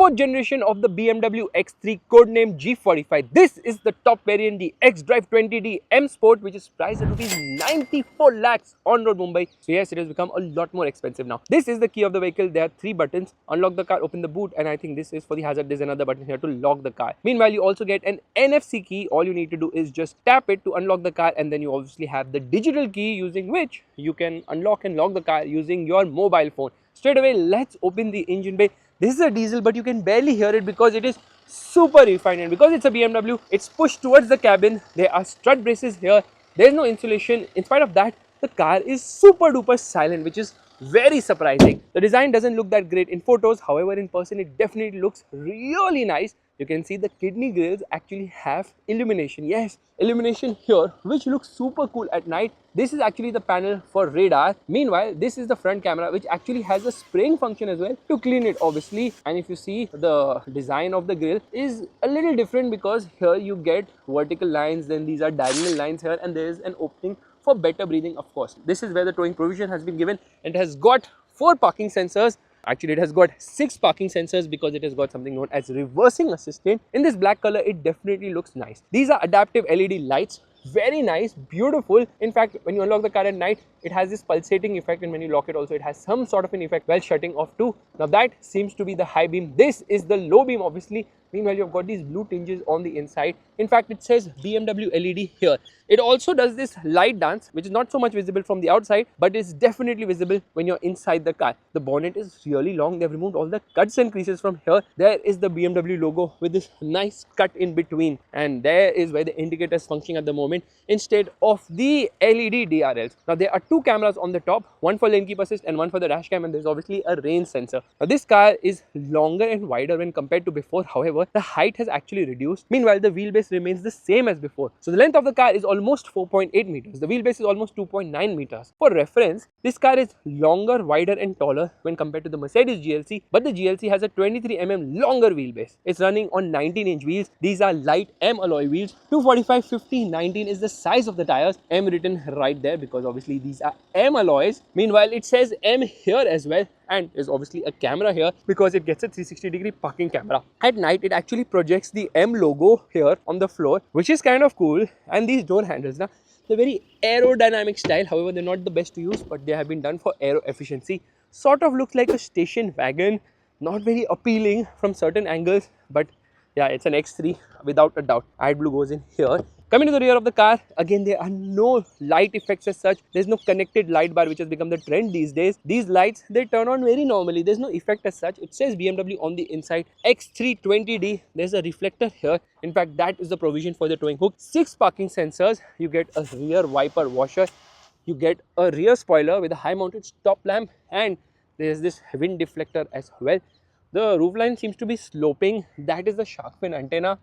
4th generation of the BMW X3 codenamed G45. This is the top variant, the xDrive20d M Sport, which is priced at rupees 94 lakhs on road Mumbai. So yes, it has become a lot more expensive now. This is the key of the vehicle. There are 3 buttons: unlock the car, open the boot, and I think this is for the hazard. There's another button here to lock the car. Meanwhile, you also get an NFC key. All you need to do is just tap it to unlock the car, and then you obviously have the digital key using which you can unlock and lock the car using your mobile phone. Straight away, let's open the engine bay. This is a diesel, but you can barely hear it because it is super refined, and because it's a BMW, it's pushed towards the cabin. There are strut braces here. There's no insulation. In spite of that, the car is super duper silent, which is very surprising. The design doesn't look that great in photos. However, in person, it definitely looks really nice. You can see the kidney grills actually have illumination. Yes, illumination here, which looks super cool at night. This is actually the panel for radar. Meanwhile, this is the front camera, which actually has a spraying function as well to clean it, obviously. And if you see, the design of the grill is a little different because here you get vertical lines, then these are diagonal lines here, and there is an opening for better breathing, of course. This is where the towing provision has been given, and it has got 4 parking sensors. Actually, it has got 6 parking sensors because it has got something known as reversing assistant. In this black color, it definitely looks nice. These are adaptive LED lights. Very nice, beautiful. In fact, when you unlock the car at night, it has this pulsating effect, and when you lock it also, it has some sort of an effect while shutting off too. Now that seems to be the high beam. This is the low beam, obviously. Meanwhile, you've got these blue tinges on the inside. In fact, it says BMW LED here. It also does this light dance, which is not so much visible from the outside, but is definitely visible when you're inside the car. The bonnet is really long. They've removed all the cuts and creases from here. There is the BMW logo with this nice cut in between, and there is where the indicator is functioning at the moment instead of the LED DRLs. Now, there are 2 cameras on the top, one for lane keep assist and one for the dash cam, and there's obviously a rain sensor. Now, this car is longer and wider when compared to before. However, the height has actually reduced. Meanwhile, the wheelbase remains the same as before. So the length of the car is almost 4.8 meters. The wheelbase is almost 2.9 meters. For reference, this car is longer, wider and taller when compared to the Mercedes GLC, but the GLC has a 23 mm longer wheelbase. It's running on 19-inch wheels. These are light M alloy wheels. 245, 50, 19 is the size of the tires. M written right there because obviously these are M alloys. Meanwhile, it says M here as well, and there's obviously a camera here because it gets a 360-degree parking camera. At night, it actually projects the M logo here on the floor, which is kind of cool. And these door handles, now they're very aerodynamic style. However, they're not the best to use, but they have been done for aero efficiency. Sort of looks like a station wagon. Not very appealing from certain angles, but yeah, it's an X3 without a doubt. AdBlue goes in here. Coming to the rear of the car, again, there are no light effects as such. There's no connected light bar, which has become the trend these days. These lights, they turn on very normally. There's no effect as such. It says BMW on the inside. X320d, there's a reflector here. In fact, that is the provision for the towing hook. 6 parking sensors. You get a rear wiper washer. You get a rear spoiler with a high mounted stop lamp, and there's this wind deflector as well. The roofline seems to be sloping. That is the shark fin antenna,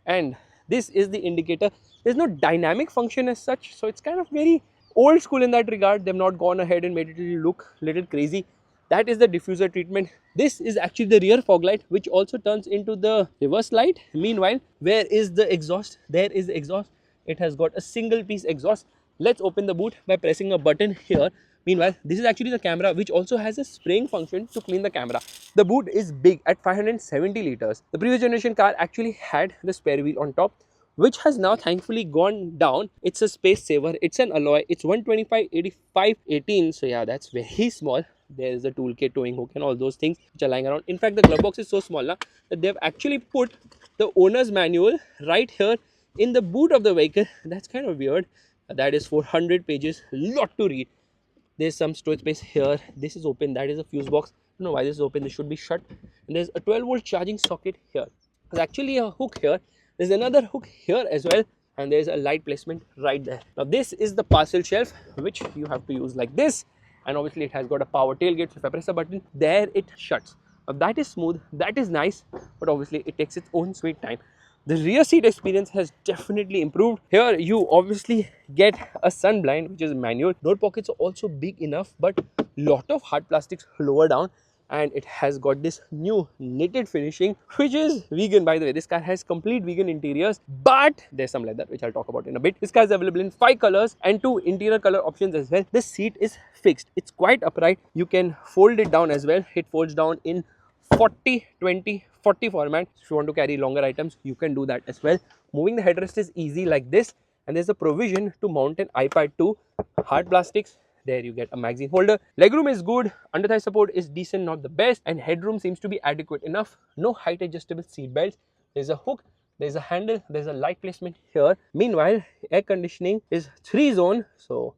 and this is the indicator. There's no dynamic function as such, so it's kind of very old school in that regard. They've not gone ahead and made it look a little crazy. That is the diffuser treatment. This is actually the rear fog light, which also turns into the reverse light. Meanwhile, where is the exhaust? There is the exhaust. It has got a single piece exhaust. Let's open the boot by pressing a button here. Meanwhile, this is actually the camera, which also has a spraying function to clean the camera. The boot is big at 570 liters. The previous generation car actually had the spare wheel on top, which has now thankfully gone down. It's a space saver. It's an alloy. It's 125, 85, 18. So yeah, that's very small. There is a toolkit, towing hook and all those things which are lying around. In fact, the glove box is so small now that they've actually put the owner's manual right here in the boot of the vehicle. That's kind of weird. That is 400 pages, lot to read. There's some storage space here. This is open. That is a fuse box. I don't know why this is open. This should be shut. And there's a 12-volt charging socket here. There's actually a hook here. There's another hook here as well. And there's a light placement right there. Now, this is the parcel shelf, which you have to use like this. And obviously, it has got a power tailgate. So if I press a button, there it shuts. Now, that is smooth. That is nice. But obviously, it takes its own sweet time. The rear seat experience has definitely improved. Here you obviously get a sun blind, which is manual. Door pockets are also big enough, but lot of hard plastics lower down, and it has got this new knitted finishing, which is vegan, by the way. This car has complete vegan interiors, but there's some leather, which I'll talk about in a bit. This car is available in 5 colors and 2 interior color options as well. The seat is fixed. It's quite upright. You can fold it down as well. It folds down in 40, 20, 40 format. If you want to carry longer items, you can do that as well. Moving the headrest is easy like this, and there's a provision to mount an iPad too. Hard plastics. There you get a magazine holder. Legroom is good, under thigh support is decent, not the best, and headroom seems to be adequate enough. No height adjustable seat belts. There's a hook, there's a handle, there's a light placement here. Meanwhile, air conditioning is 3-zone, so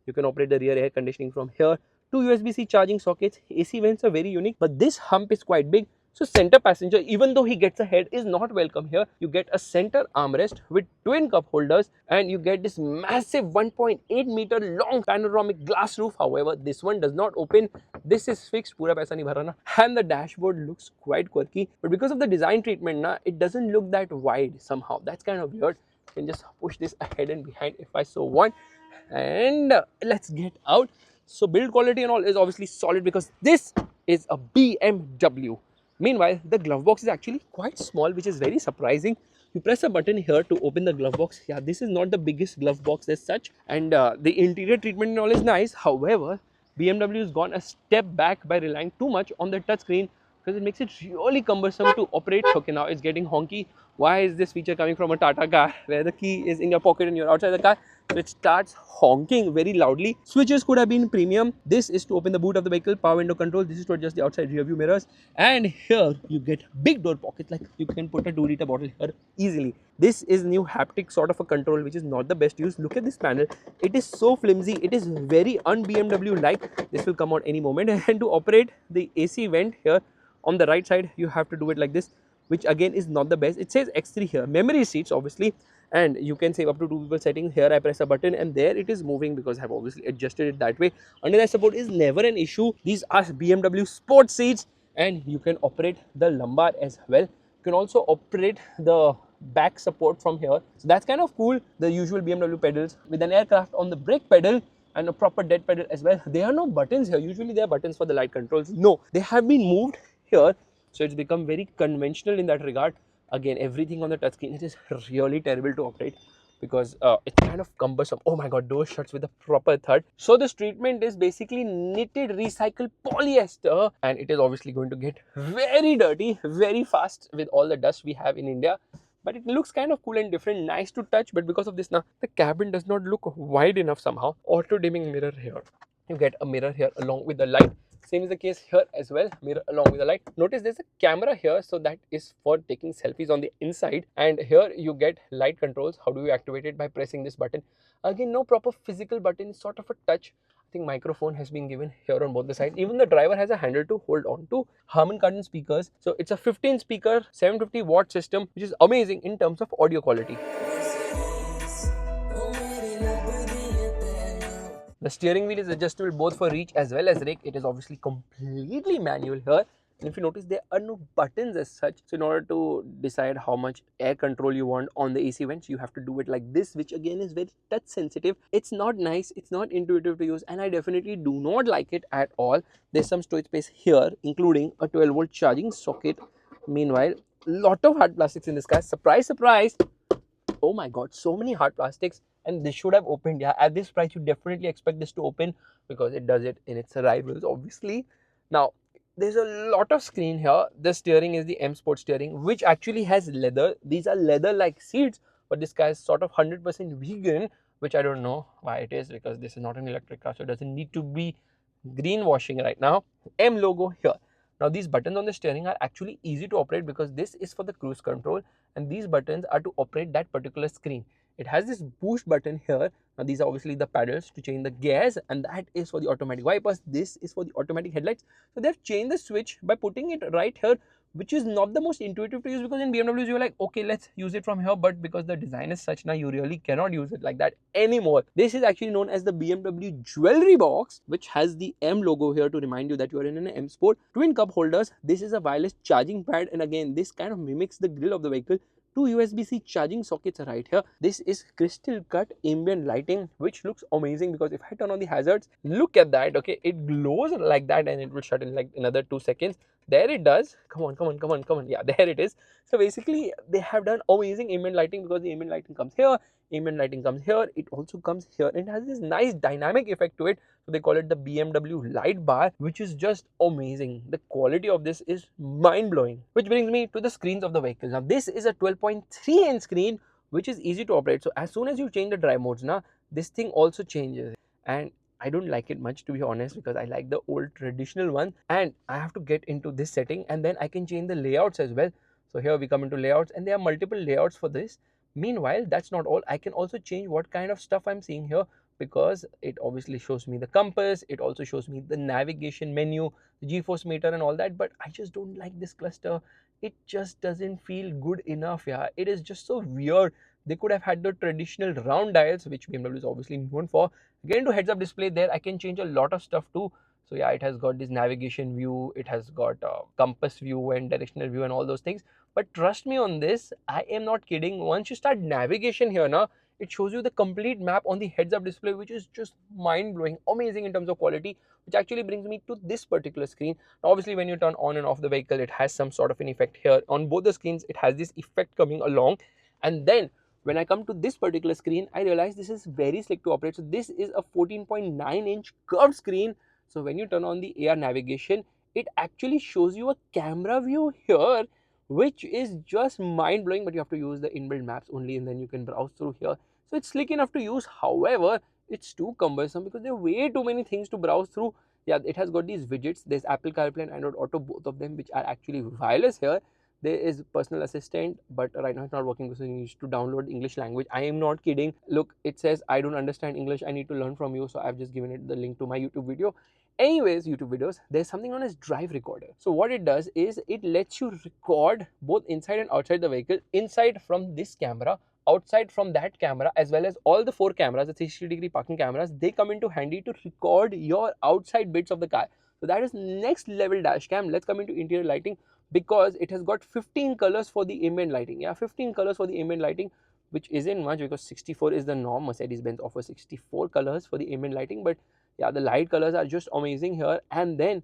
you can operate the rear air conditioning from here. 2 USB-C charging sockets. AC vents are very unique, but this hump is quite big. So center passenger, even though he gets a head, is not welcome here. You get a center armrest with twin cup holders, and you get this massive 1.8 meter long panoramic glass roof. However, this one does not open. This is fixed, pura paisa nahi bharana. And the dashboard looks quite quirky, but because of the design treatment, it doesn't look that wide somehow. That's kind of weird. You can just push this ahead and behind if I so want. And let's get out. So build quality and all is obviously solid because this is a BMW. Meanwhile, the glove box is actually quite small, which is very surprising. You press a button here to open the glove box. Yeah, this is not the biggest glove box as such, and the interior treatment and all is nice. However, BMW has gone a step back by relying too much on the touchscreen because it makes it really cumbersome to operate. Okay, now it's getting honky. Why is this feature coming from a Tata car where the key is in your pocket and you're outside the car? So it starts honking very loudly. Switches could have been premium. This is to open the boot of the vehicle, power window control. This is to adjust the outside rear view mirrors. And here you get big door pockets, like you can put a 2-liter bottle here easily. This is new haptic sort of a control, which is not the best use. Look at this panel. It is so flimsy. It is very un-BMW like. This will come out any moment. And to operate the AC vent here on the right side, you have to do it like this, which again is not the best. It says X3 here. Memory seats obviously, and you can save up to 2 people settings. Here I press a button and there it is moving because I have obviously adjusted it that way. Under thigh support is never an issue. These are BMW sports seats, and you can operate the lumbar as well. You can also operate the back support from here. So that's kind of cool. The usual BMW pedals with an aircraft on the brake pedal and a proper dead pedal as well. There are no buttons here. Usually there are buttons for the light controls. No, they have been moved here. So it's become very conventional in that regard. Again, everything on the touchscreen, it is really terrible to operate because it's kind of cumbersome. Oh my god, door shuts with a proper thud. So this treatment is basically knitted recycled polyester, and it is obviously going to get very dirty very fast with all the dust we have in India. But it looks kind of cool and different, nice to touch. But because of this now, the cabin does not look wide enough somehow. Auto dimming mirror here. You get a mirror here along with the light. Same is the case here as well, mirror along with the light. Notice there's a camera here, so that is for taking selfies on the inside. And here you get light controls. How do you activate it? By pressing this button. Again, no proper physical button, sort of a touch. I think microphone has been given here on both the sides. Even the driver has a handle to hold on to. Harman Kardon speakers. So it's a 15 speaker, 750 watt system, which is amazing in terms of audio quality. The steering wheel is adjustable both for reach as well as rake. It is obviously completely manual here. And if you notice, there are no buttons as such. So in order to decide how much air control you want on the AC vents, you have to do it like this, which again is very touch sensitive. It's not nice. It's not intuitive to use. And I definitely do not like it at all. There's some storage space here, including a 12-volt charging socket. Meanwhile, lot of hard plastics in this car. Surprise, surprise. Oh my god, so many hard plastics. And this should have opened. Yeah, at this price you definitely expect this to open because it does it in its arrivals obviously. Now there's a lot of screen here. The steering is the M Sport steering, which actually has leather. These are leather like seats, but this guy is sort of 100% vegan, which I don't know why it is because this is not an electric car, so it doesn't need to be greenwashing right now. M logo here. Now these buttons on the steering are actually easy to operate because this is for the cruise control and these buttons are to operate that particular screen. It has this boost button here. Now these are obviously the paddles to change the gears, and that is for the automatic wipers. This is for the automatic headlights. So they have changed the switch by putting it right here, which is not the most intuitive to use because in BMWs you're like, okay, let's use it from here, but because the design is such now, you really cannot use it like that anymore. This is actually known as the BMW jewelry box, which has the M logo here to remind you that you are in an M Sport. Twin cup holders. This is a wireless charging pad, and again this kind of mimics the grille of the vehicle. 2 USB-C charging sockets are right here. This is crystal cut ambient lighting, which looks amazing because if I turn on the hazards, look at that. Okay, it glows like that and it will shut in like another 2 seconds. There it does. Come on, come on, come on, come on. Yeah, there it is. So basically, they have done amazing ambient lighting because the ambient lighting comes here, ambient lighting comes here. It also comes here, and it has this nice dynamic effect to it. So they call it the BMW light bar, which is just amazing. The quality of this is mind blowing. Which brings me to the screens of the vehicle. Now this is a 12.3-inch screen, which is easy to operate. So as soon as you change the drive modes, now this thing also changes. And I don't like it much, to be honest, because I like the old traditional one, and I have to get into this setting and then I can change the layouts as well. So here we come into layouts, and there are multiple layouts for this. Meanwhile, that's not all. I can also change what kind of stuff I'm seeing here, because it obviously shows me the compass, it also shows me the navigation menu, the G-force meter and all that. But I just don't like this cluster. It just doesn't feel good enough. Yeah, it is just so weird. They could have had the traditional round dials, which BMW is obviously known for. Get into heads up display, there I can change a lot of stuff too. So yeah, it has got this navigation view, it has got compass view and directional view and all those things. But trust me on this, I am not kidding. Once you start navigation here now, it shows you the complete map on the heads up display, which is just mind blowing, amazing in terms of quality. Which actually brings me to this particular screen. Now obviously when you turn on and off the vehicle, it has some sort of an effect here. On both the screens, it has this effect coming along. And then when I come to this particular screen, I realize this is very slick to operate. So this is a 14.9-inch curved screen. So when you turn on the AR navigation, it actually shows you a camera view here, which is just mind blowing. But you have to use the inbuilt maps only, and then you can browse through here. So it's slick enough to use. However, it's too cumbersome because there are way too many things to browse through. Yeah, it has got these widgets. There's Apple CarPlay and Android Auto, both of them, which are actually wireless here. There is personal assistant, but right now it's not working because you need to download English language. I am not kidding. Look, it says I don't understand English, I need to learn from you. So I've just given it the link to my YouTube video. Anyways, YouTube videos, there's something known as drive recorder. So what it does is it lets you record both inside and outside the vehicle. Inside from this camera, outside from that camera, as well as all the four cameras, the 360-degree parking cameras, they come into handy to record your outside bits of the car. So that is next level dash cam. Let's come into interior lighting, because it has got 15 colors for the ambient lighting. Yeah, 15 colors for the ambient lighting, which isn't much because 64 is the norm. Mercedes-Benz offers 64 colors for the ambient lighting, but yeah, the light colors are just amazing here. And then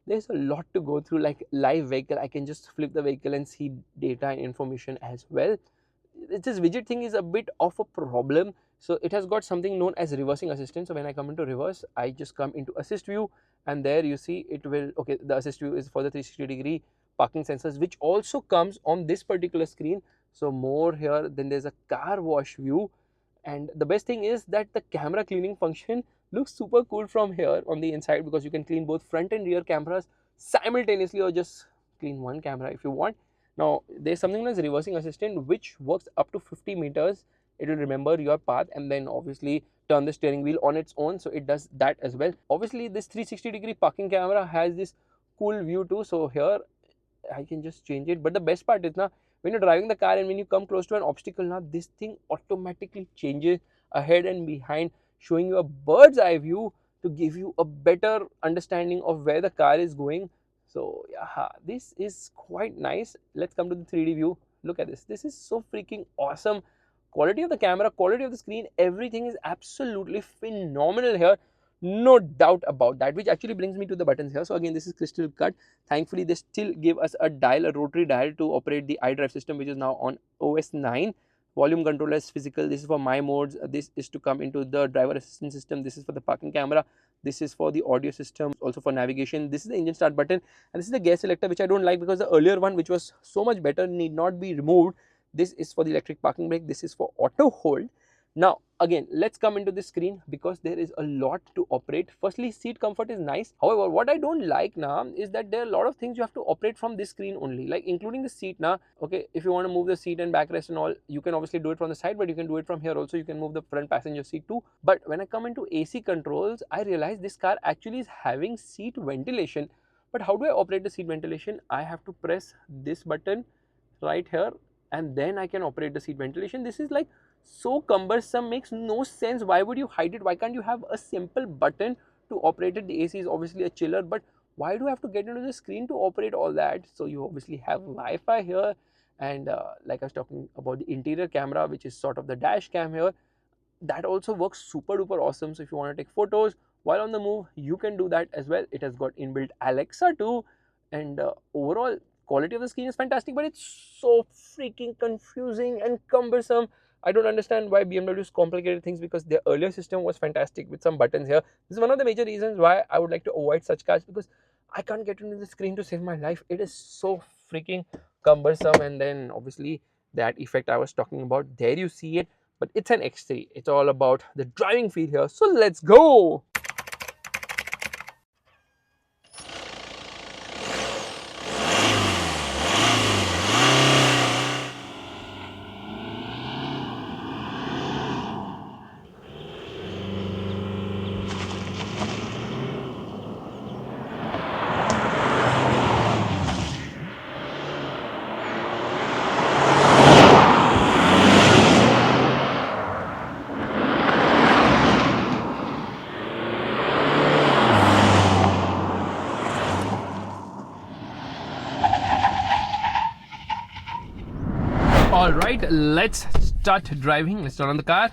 there's a lot to go through, like live vehicle. I can just flip the vehicle and see data and information as well. This widget thing is a bit of a problem. So it has got something known as reversing assistant. So when I come into reverse, I just come into assist view, and there you see it will, okay, the assist view is for the 360-degree parking sensors, which also comes on this particular screen. So more here. Then there's a car wash view, and the best thing is that the camera cleaning function looks super cool from here on the inside, because you can clean both front and rear cameras simultaneously, or just clean one camera if you want. Now there's something like reversing assistant, which works up to 50 meters. It will remember your path and then obviously turn the steering wheel on its own. So it does that as well. Obviously this 360-degree parking camera has this cool view too. So here I can just change it. But the best part is now, when you're driving the car and when you come close to an obstacle, now this thing automatically changes ahead and behind, showing you a bird's eye view to give you a better understanding of where the car is going. So yeah, this is quite nice. Let's come to the 3D view. Look at this. This is so freaking awesome. Quality of the camera, quality of the screen, everything is absolutely phenomenal here. No doubt about that, which actually brings me to the buttons here. So again, this is crystal cut. Thankfully, they still give us a dial, a rotary dial to operate the iDrive system, which is now on OS 9. Volume control is physical. This is for my modes. This is to come into the driver assistance system. This is for the parking camera. This is for the audio system, also for navigation. This is the engine start button, and this is the gear selector, which I don't like because the earlier one, which was so much better, need not be removed. This is for the electric parking brake. This is for auto hold. Now again, let's come into this screen because there is a lot to operate. Firstly, seat comfort is nice. However, what I don't like now is that there are a lot of things you have to operate from this screen only, like including the seat. Now, okay, if you want to move the seat and backrest and all, you can obviously do it from the side, but you can do it from here also. You can move the front passenger seat too. But when I come into AC controls, I realize this car actually is having seat ventilation. But how do I operate the seat ventilation? I have to press this button right here, and then I can operate the seat ventilation. This is like so cumbersome, makes no sense. Why would you hide it? Why can't you have a simple button to operate it? The AC is obviously a chiller, but why do I have to get into the screen to operate all that? So you obviously have Wi-Fi here, and like I was talking about the interior camera, which is sort of the dash cam here, that also works super duper awesome. So if you want to take photos while on the move, you can do that as well. It has got inbuilt Alexa too. and overall quality of the screen is fantastic, but it's so freaking confusing and cumbersome. I don't understand why BMW's complicated things, because their earlier system was fantastic with some buttons here. This is one of the major reasons why I would like to avoid such cars, because I can't get into the screen to save my life. It is so freaking cumbersome. And then obviously that effect I was talking about, there you see it. But it's an X3. It's all about the driving feel here. So let's go. Alright, let's start driving. Let's turn on the car.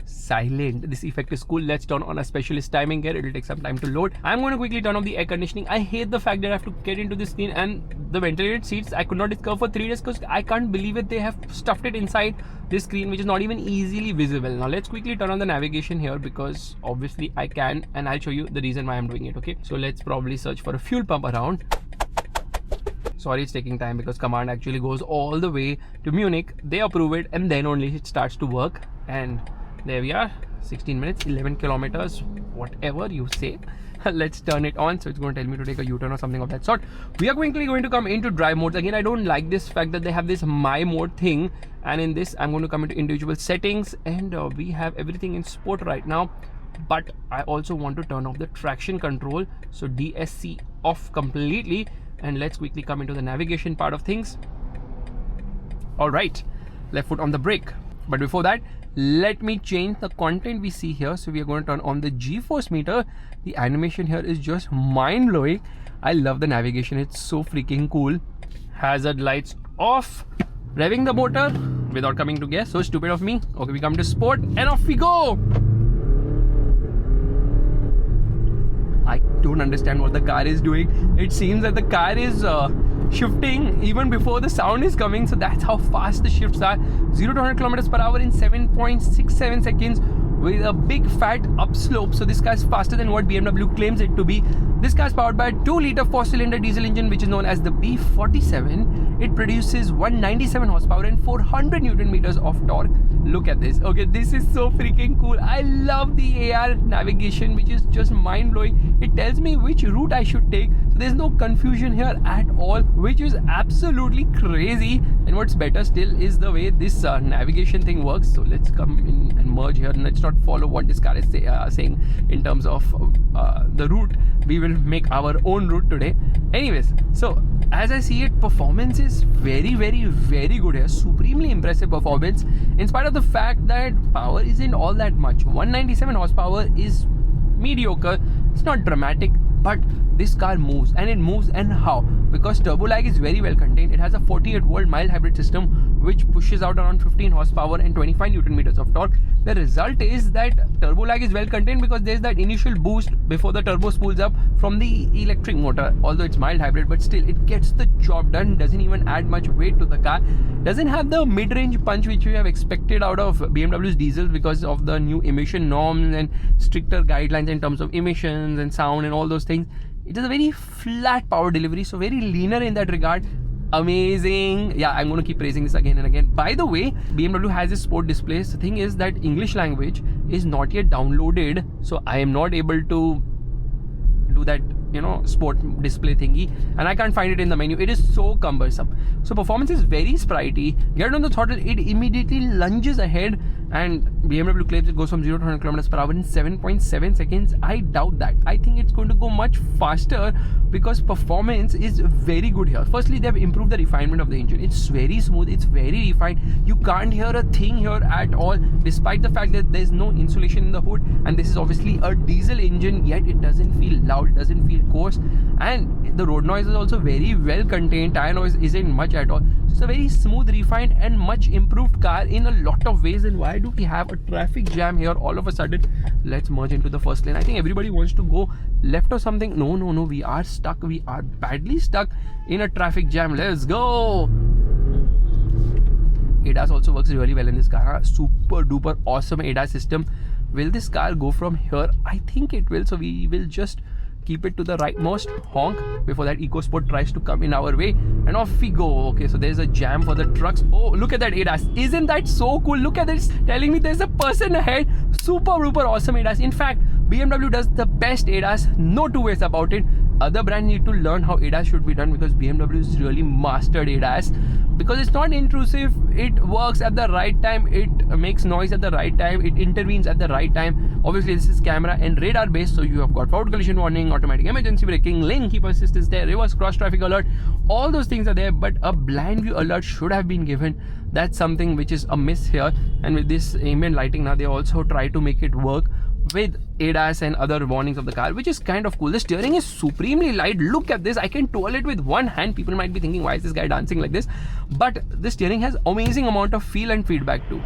Silent. This effect is cool. Let's turn on a specialist timing gear. It will take some time to load. I'm going to quickly turn off the air conditioning. I hate the fact that I have to get into the screen, and the ventilated seats I could not discover for 3 days because I can't believe it. They have stuffed it inside this screen, which is not even easily visible. Now let's quickly turn on the navigation here, because obviously I can, and I'll show you the reason why I'm doing it. Okay, so let's probably search for a fuel pump around. Sorry, it's taking time because command actually goes all the way to Munich. They approve it and then only it starts to work. And there we are, 16 minutes, 11 kilometers, whatever you say. Let's turn it on. So it's going to tell me to take a U-turn or something of that sort. We are quickly going to come into drive modes. Again, I don't like this fact that they have this my mode thing. And in this, I'm going to come into individual settings, and we have everything in sport right now. But I also want to turn off the traction control. So DSC off completely. And let's quickly come into the navigation part of things. All right, left foot on the brake. But before that, let me change the content we see here. So we are going to turn on the G-force meter. The animation here is just mind-blowing. I love the navigation. It's so freaking cool. Hazard lights off. Revving the motor without coming to gear. So stupid of me. Okay, we come to sport and off we go. I don't understand what the car is doing. It seems that the car is shifting even before the sound is coming. So that's how fast the shifts are. 0 to 100 kilometers per hour in 7.67 seconds with a big fat upslope. So this car is faster than what BMW claims it to be. This car is powered by a 2-liter 4-cylinder diesel engine, which is known as the B47. It produces 197 horsepower and 400 Newton meters of torque. Look at this. Okay, this is so freaking cool. I love the AR navigation, which is just mind-blowing. It tells me which route I should take. So there's no confusion here at all, which is absolutely crazy. And what's better still is the way this navigation thing works. So let's come in and merge here, and let's not follow what this car is saying in terms of the route. We will make our own route today. Anyways, so as I see it, performance is very, very, very good here. Supremely impressive performance, in spite of the fact that power isn't all that much. 197 horsepower is mediocre. It's not dramatic, but this car moves, and it moves, and how? Because turbo lag is very well contained. It has a 48 volt mild hybrid system which pushes out around 15 horsepower and 25 Newton meters of torque. The result is that turbo lag is well contained because there's that initial boost before the turbo spools up from the electric motor. Although it's mild hybrid, but still it gets the job done. Doesn't even add much weight to the car. Doesn't have the mid-range punch which we have expected out of BMW's diesel because of the new emission norms and stricter guidelines in terms of emissions and sound and all those things. It is a very flat power delivery, so very linear in that regard. Amazing. Yeah, I'm going to keep praising this again and again. By the way, BMW has this sport displays. The thing is that English language is not yet downloaded, so I am not able to do that, sport display thingy, and I can't find it in the menu. It is so cumbersome. So performance is very sprightly. Get on the throttle, it immediately lunges ahead, and BMW claims it goes from 0 to 100 kilometers per hour in 7.7 seconds. I doubt that. I think it's going to go much faster because performance is very good here. Firstly, they have improved the refinement of the engine. It's very smooth, it's very refined. You can't hear a thing here at all, despite the fact that there's no insulation in the hood, and this is obviously a diesel engine, yet it doesn't feel loud, it doesn't feel coarse, and the road noise is also very well contained. Tire noise isn't much at all. So it's a very smooth, refined and much improved car in a lot of ways. And why do we have a traffic jam here all of a sudden? Let's merge into the first lane. I think everybody wants to go left or something. No, we are stuck. We are badly stuck in a traffic jam. Let's go. ADAS also works really well in this car. Super duper awesome ADAS system. Will this car go from here? I think it will. So we will just keep it to the rightmost, honk before that EcoSport tries to come in our way, and off we go. Okay, so there's a jam for the trucks. Oh, look at that ADAS. Isn't that so cool? Look at this, telling me there's a person ahead. Super duper awesome ADAS. In fact, BMW does the best ADAS, no two ways about it. Other brands need to learn how ADAS should be done, because BMW has really mastered ADAS, because it's not intrusive, it works at the right time, it makes noise at the right time, it intervenes at the right time. Obviously this is camera and radar based, so you have got forward collision warning, automatic emergency braking, lane keep assist is there, reverse cross traffic alert, all those things are there, but a blind view alert should have been given. That's something which is a miss here. And with this ambient lighting now, they also try to make it work with ADAS and other warnings of the car, which is kind of cool. The steering is supremely light. Look at this. I can twirl it with one hand. People might be thinking, why is this guy dancing like this? But the steering has amazing amount of feel and feedback too.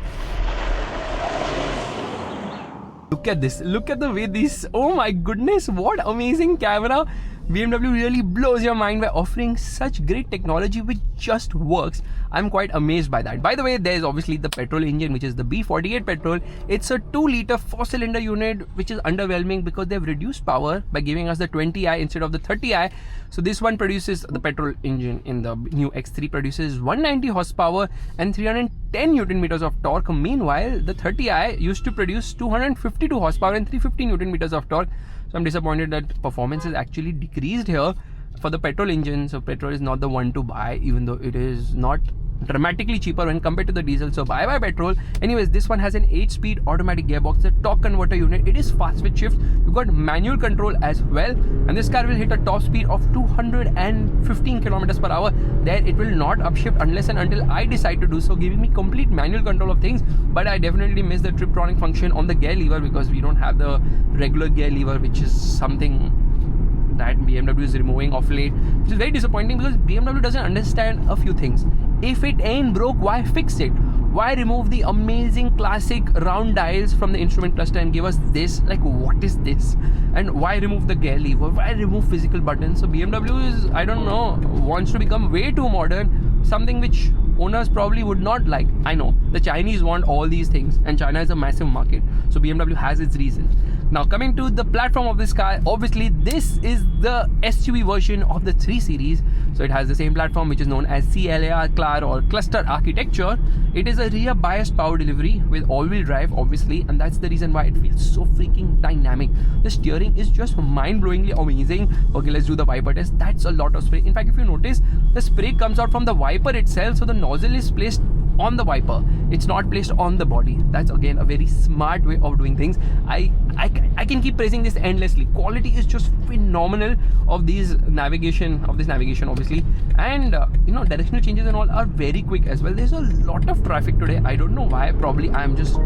Look at this. Look at the way these, oh my goodness, what amazing camera. BMW really blows your mind by offering such great technology which just works. I'm quite amazed by that. By the way, there's obviously the petrol engine, which is the B48 petrol. It's a 2-liter 4-cylinder unit, which is underwhelming because they've reduced power by giving us the 20i instead of the 30i. So this one produces, the petrol engine in the new X3 produces 190 horsepower and 310 Newton meters of torque. Meanwhile, the 30i used to produce 252 horsepower and 350 Newton meters of torque. So I'm disappointed that performance is actually decreased here for the petrol engine. So petrol is not the one to buy, even though it is not dramatically cheaper when compared to the diesel. So bye petrol. Anyways, this one has an 8-speed automatic gearbox, the torque converter unit. It is fast switch shift. You've got manual control as well, and this car will hit a top speed of 215 kilometers per hour. There it will not upshift unless and until I decide to do so, giving me complete manual control of things. But I definitely miss the Triptronic function on the gear lever, because we don't have the regular gear lever, which is something that BMW is removing of late, which is very disappointing, because BMW doesn't understand a few things. If it ain't broke, why fix it? Why remove the amazing classic round dials from the instrument cluster and give us this? Like, what is this? And why remove the gear lever? Why remove physical buttons? So BMW is, I don't know, wants to become way too modern, something which owners probably would not like. I know the Chinese want all these things, and China is a massive market, so BMW has its reason. Now coming to the platform of this car, obviously this is the SUV version of the 3 Series. So it has the same platform, which is known as CLAR or cluster architecture. It is a rear biased power delivery with all-wheel drive, obviously, and that's the reason why it feels so freaking dynamic. The steering is just mind-blowingly amazing. Okay, let's do the wiper test. That's a lot of spray. In fact, if you notice, the spray comes out from the wiper itself, so the nozzle is placed on the wiper, it's not placed on the body. That's again a very smart way of doing things. I can keep praising this endlessly. Quality is just phenomenal of this navigation obviously, and directional changes and all are very quick as well. There's a lot of traffic today. I don't know why. Probably I'm just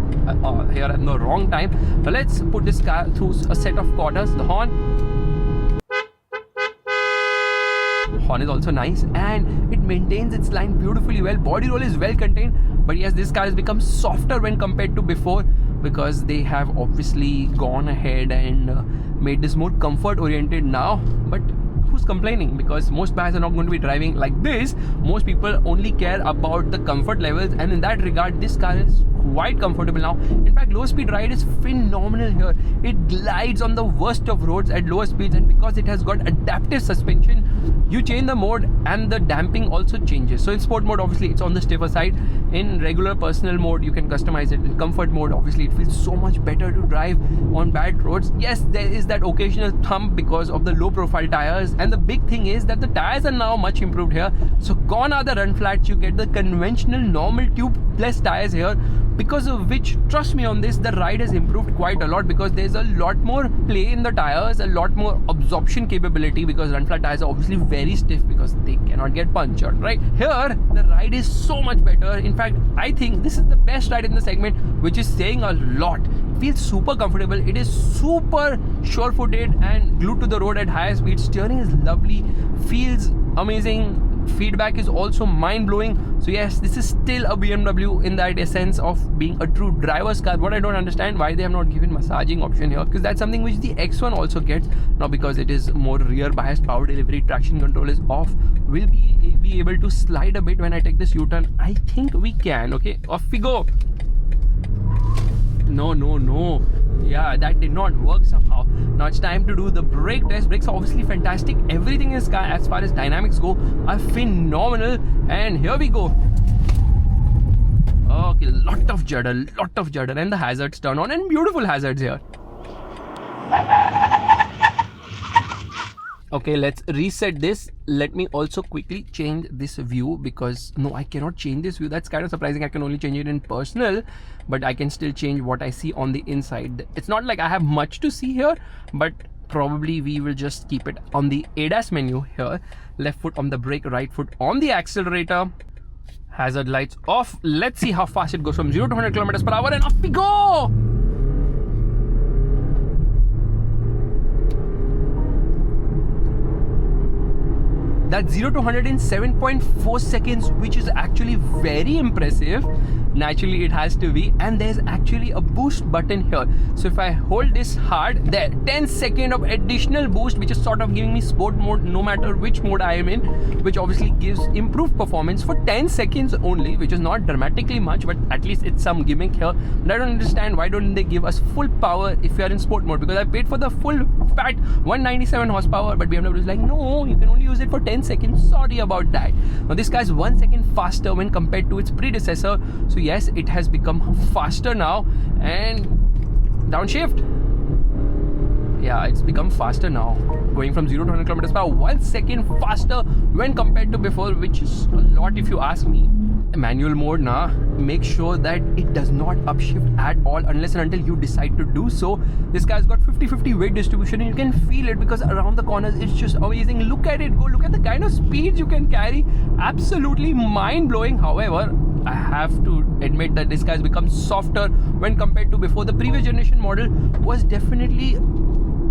here at the wrong time. So let's put this car through a set of quarters. The horn is also nice, and it maintains its line beautifully well. Body roll is well contained, but yes, this car has become softer when compared to before, because they have obviously gone ahead and made this more comfort oriented now. But who's complaining? Because most buyers are not going to be driving like this. Most people only care about the comfort levels, and in that regard this car is quite comfortable now. In fact, low speed ride is phenomenal here. It glides on the worst of roads at lower speeds, and because it has got adaptive suspension, you change the mode and the damping also changes. So in sport mode, obviously it's on the stiffer side. In regular personal mode, you can customize it. In comfort mode, obviously it feels so much better to drive on bad roads. Yes, there is that occasional thump because of the low profile tires, and the big thing is that the tires are now much improved here. So gone are the run flats. You get the conventional normal tubeless tires here, because of which, trust me on this, the ride has improved quite a lot, because there's a lot more play in the tires, a lot more absorption capability, because run flat tires are obviously very stiff because they cannot get punctured, right? Here the ride is so much better. In fact, I think this is the best ride in the segment, which is saying a lot. It feels super comfortable. It is super sure-footed and glued to the road at higher speed. Steering is lovely, feels amazing, feedback is also mind-blowing. So yes, this is still a BMW in that essence of being a true driver's car. What I don't understand, why they have not given massaging option here, because that's something which the X1 also gets. Now because it is more rear biased, power delivery, traction control is off, will be able to slide a bit when I take this U-turn. I think we can. Okay, off we go. No, yeah, that did not work somehow. Now it's time to do the brake test. Brakes are obviously fantastic. Everything in this car as far as dynamics go are phenomenal, and here we go. Okay, lot of judder, and the hazards turn on, and beautiful hazards here. Okay, let's reset this. Let me also quickly change this view, because no, I cannot change this view. That's kind of surprising. I can only change it in personal, but I can still change what I see on the inside. It's not like I have much to see here, but probably we will just keep it on the ADAS menu here. Left foot on the brake, right foot on the accelerator. Hazard lights off. Let's see how fast it goes from 0 to 100 kilometers per hour, and off we go. That's 0 to 100 in 7.4 seconds, which is actually very impressive. Naturally, it has to be. And there's actually a boost button here. So if I hold this hard, there, 10 seconds of additional boost, which is sort of giving me sport mode no matter which mode I am in, which obviously gives improved performance for 10 seconds only, which is not dramatically much, but at least it's some gimmick here. And I don't understand why don't they give us full power if you are in sport mode, because I paid for the full fat 197 horsepower, but BMW is like, no, you can only use it for 10 seconds. Sorry about that. Now this car is 1 second faster when compared to its predecessor. So yes, it has become faster now. And downshift, yeah, it's become faster now, going from 0 to 100 kilometers per hour, 1 second faster when compared to before, which is a lot if you ask me. Manual mode now, make sure that it does not upshift at all unless and until you decide to do so. This car's got 50-50 weight distribution, and you can feel it because around the corners it's just amazing. Look at it go, look at the kind of speeds you can carry. Absolutely mind-blowing. However, I have to admit that this car has become softer when compared to before. The previous generation model was definitely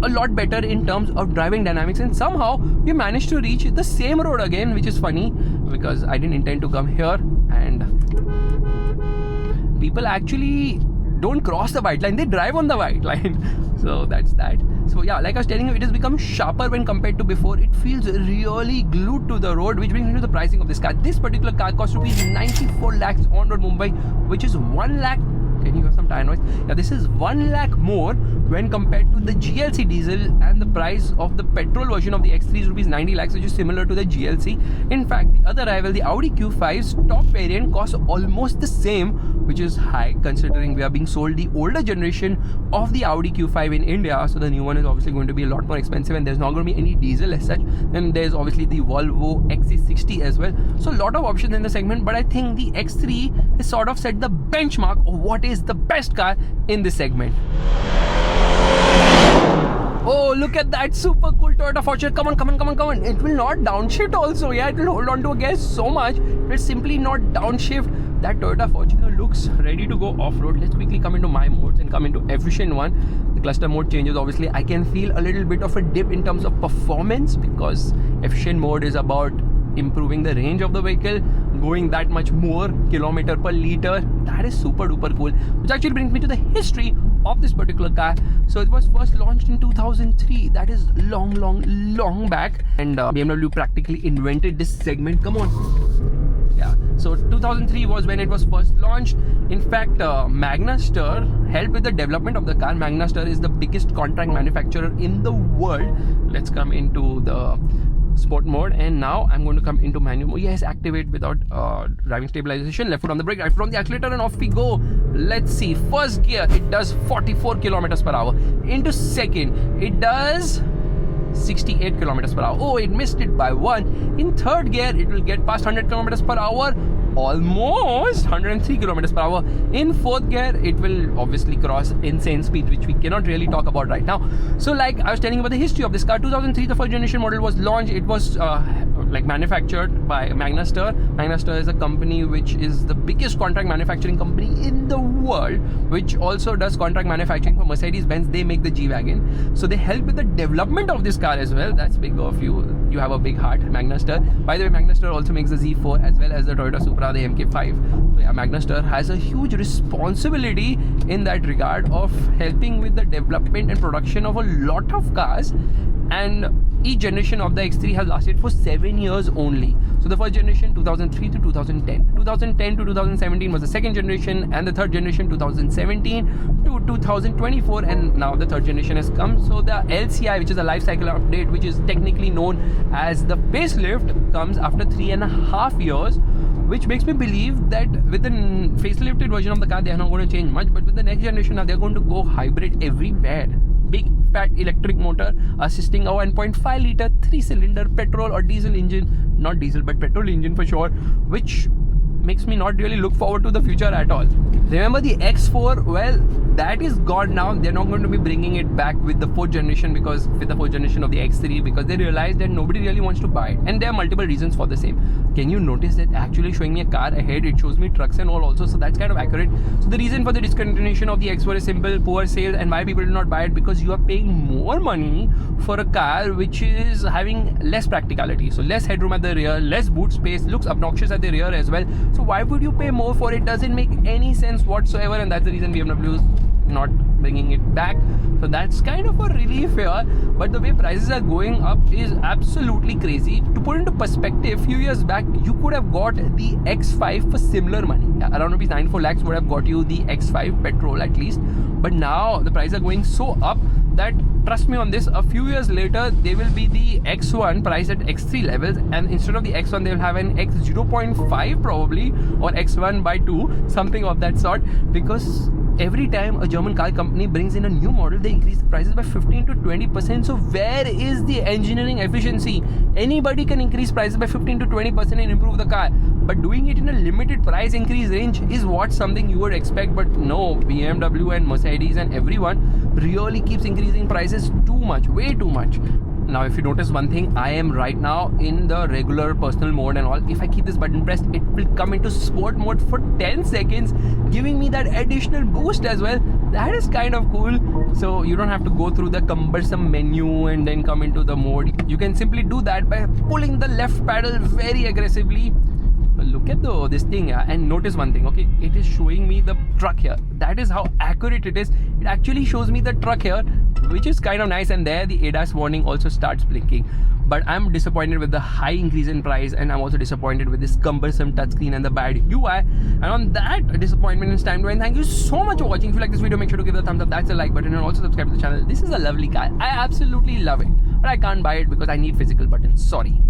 a lot better in terms of driving dynamics, and somehow we managed to reach the same road again, which is funny because I didn't intend to come here, and people actually don't cross the white line, they drive on the white line. So that's that. So yeah, like I was telling you, it has become sharper when compared to before. It feels really glued to the road, which brings me to the pricing of this car. This particular car costs rupees 94 lakhs on road Mumbai, which is 1 lakh. Can you hear some tire noise? Yeah, this is 1 lakh more when compared to the GLC diesel, and the price of the petrol version of the X3 is rupees 90 lakhs, which is similar to the GLC. In fact, the other rival, the Audi Q5's top variant, costs almost the same, which is high considering we are being sold the older generation of the Audi Q5 in India. So the new one is obviously going to be a lot more expensive, and there's not going to be any diesel as such. Then there's obviously the Volvo XC60 as well. So a lot of options in the segment, but I think the X3 has sort of set the benchmark of what is the best car in this segment. Oh, look at that super cool Toyota Fortuner. Come on. It will not downshift also. Yeah, it will hold on to a gas so much. It will simply not downshift. That Toyota Fortuner looks ready to go off-road. Let's quickly come into my modes and come into efficient one. The cluster mode changes. Obviously, I can feel a little bit of a dip in terms of performance, because efficient mode is about improving the range of the vehicle, going that much more kilometer per liter. That is super duper cool, which actually brings me to the history of this particular car. So it was first launched in 2003. That is long back, and BMW practically invented this segment. Come on. Yeah, so 2003 was when it was first launched. In fact, Magna-Stir helped with the development of the car. Magna-Stir is the biggest contract manufacturer in the world. Let's come into the sport mode, and now I'm going to come into manual mode. Yes, activate without driving stabilization. Left foot on the brake, right foot on the accelerator, and off we go. Let's see. First gear, it does 44 kilometers per hour. Into second, it does 68 kilometers per hour. Oh, it missed it by 1. In third gear, it will get past 100 kilometers per hour. Almost 103 kilometers per hour. In fourth gear, it will obviously cross insane speed, which we cannot really talk about right now. So like I was telling you about the history of this car, 2003 the first generation model was launched. It was like manufactured by Magna-Stir. Magna-Stir is a company which is the biggest contract manufacturing company in the world, which also does contract manufacturing for Mercedes Benz. They make the G-Wagon, so they help with the development of this car as well. That's big of you. you have a big heart. Magnaster, by the way, Magnaster also makes the Z4 as well as the Toyota Supra, the MK5. So yeah, Magnaster has a huge responsibility in that regard of helping with the development and production of a lot of cars, and each generation of the X3 has lasted for 7 years only. So the first generation 2003 to 2010, 2010 to 2017 was the second generation, and the third generation 2017 to 2024, and now the third generation has come. So the LCI, which is a life cycle update, which is technically known as the facelift, comes after 3.5 years, which makes me believe that with the facelifted version of the car, they are not going to change much, but with the next generation, now they're going to go hybrid everywhere. Big fat electric motor assisting a 1.5 liter 3-cylinder petrol or diesel engine, not diesel but petrol engine for sure, which makes me not really look forward to the future at all. Remember the X4? Well, that is gone now. They're not going to be bringing it back with the fourth generation, because with the fourth generation of the X3, because they realized that nobody really wants to buy it, and there are multiple reasons for the same. Can you notice that actually showing me a car ahead, it shows me trucks and all also, so that's kind of accurate. So the reason for the discontinuation of the X4 is simple: poor sales. And why people do not buy it? Because you are paying more money for a car which is having less practicality, so less headroom at the rear, less boot space, looks obnoxious at the rear as well. So why would you pay more for it? Doesn't make any sense whatsoever, and that's the reason BMW is not bringing it back. So that's kind of a relief here, but the way prices are going up is absolutely crazy. To put into perspective, a few years back you could have got the X5 for similar money. Around rupees 94 lakhs would have got you the X5 petrol at least, but now the prices are going so up that, trust me on this, a few years later they will be the X1 priced at X3 levels, and instead of the X1 they will have an X0.5 probably, or X1 by 2, something of that sort, because every time a German car company brings in a new model, they increase the prices by 15 to 20%. So where is the engineering efficiency? Anybody can increase prices by 15 to 20% and improve the car, but doing it in a limited price increase range is what something you would expect. But no, BMW and Mercedes and everyone really keeps increasing prices too much, way too much. Now if you notice one thing, I am right now in the regular personal mode and all. If I keep this button pressed, it will come into sport mode for 10 seconds, giving me that additional boost as well. That is kind of cool. So you don't have to go through the cumbersome menu and then come into the mode. You can simply do that by pulling the left pedal very aggressively. Look at this thing, and notice one thing, okay, it is showing me the truck here. That is how accurate it is. It actually shows me the truck here, which is kind of nice, and there the ADAS warning also starts blinking. But I'm disappointed with the high increase in price, and I'm also disappointed with this cumbersome touchscreen and the bad UI. And on that disappointment, it's time to end. Thank you so much for watching. If you like this video, make sure to give it a thumbs up. That's a like button, and also subscribe to the channel. This is a lovely car. I absolutely love it, but I can't buy it because I need physical buttons. Sorry.